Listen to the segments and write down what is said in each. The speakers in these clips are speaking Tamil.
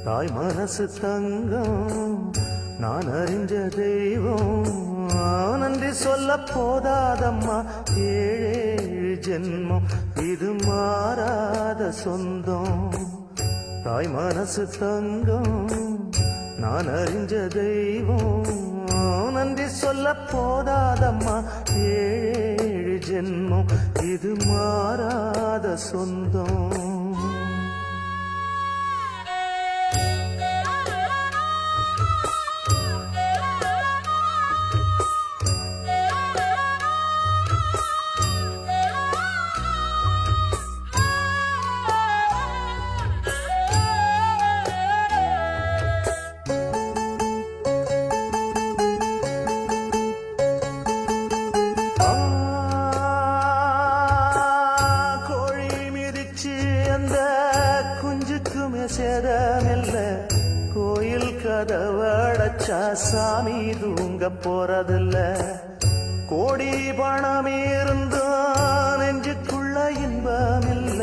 தாய் மனசு தங்கம் நான் அறிஞ்ச தெய்வம் நன்றி சொல்ல போதாதம்மா ஏழேழு ஜென்மம் இது மாறாத சொந்தம் தாய் மனசு தங்கம் நான் அறிஞ்ச தெய்வம் நன்றி சொல்ல போதாதம்மா ஏழேழு ஜென்மம் இது மாறாத சொந்தம் சேதமில்ல கோயில் கதவடைச்சா சாமி தூங்க போறதில்ல கோடி பணம் இருந்தும் நெஞ்சுக்குள்ள இன்பமில்ல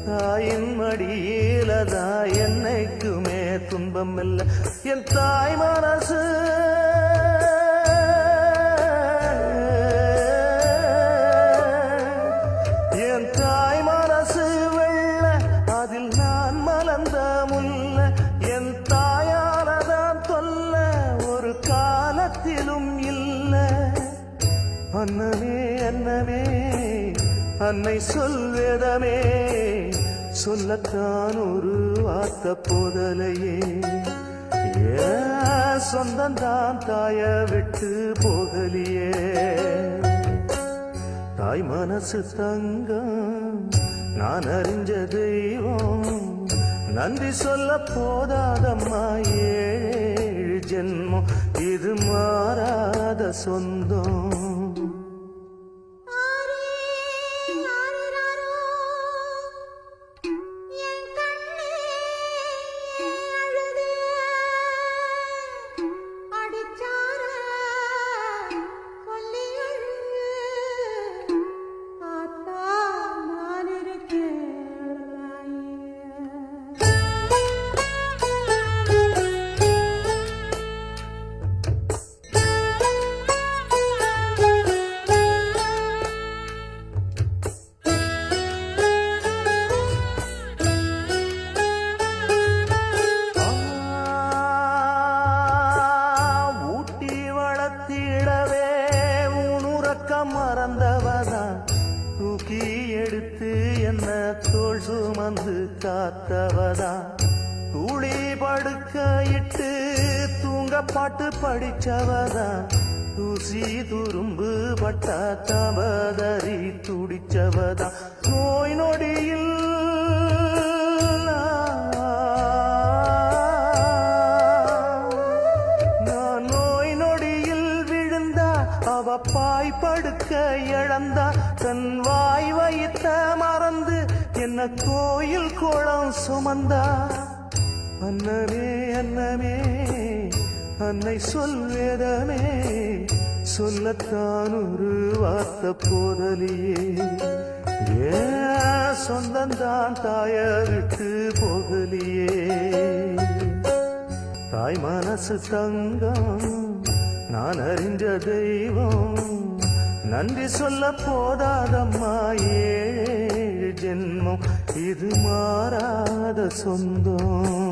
தாயின் மடியிலதான் என்னைக்குமே துன்பம் இல்லை என் தாய் மனசு என் தாய் மனசு வெள்ள அதில் நான் மலர்ந்த முல்ல என் தாயாரதான் தொல்ல ஒரு காலத்திலும் இல்ல அன்னமே அன்னமே அன்னை சொல்வேதமே சொல்லத்தான் ஒரு வார்த்தை போதலையே சொந்தந்தான் தாய விட்டு போகலியே தாய் மனசு தங்கம் நான் அறிஞ்ச தெய்வம் நன்றி சொல்ல போதாதம்மா ஏழு ஜென்மம் இது மாறாத சொந்தம் மறந்தவதான் தூக்கி எடுத்து என்ன தோள் சுமந்து காத்தவதான் தூளி படுக்கையிட்டு தூங்க பாட்டு படிச்சவதான் தூசி துரும்பு பட்டா தபதறி துடிச்சவதான் நோய் நொடியில் அவ பாய் படுக்க இழந்தா தன் வாய் வைத்த மறந்து என்ன கோயில் கோலம் சுமந்தா அன்னமே அன்னமே அன்னை சொல்வேதமே சொல்லத்தான் ஒரு வார்த்தை போதலியே சொந்தந்தான் தாய விட்டு போகலியே தாய் மனசு தங்கம் நான் அறிஞ்ச தெய்வம் நன்றி சொல்ல போதாதம்மா ஏழு ஜென்மம் இது மாறாத சொந்தம்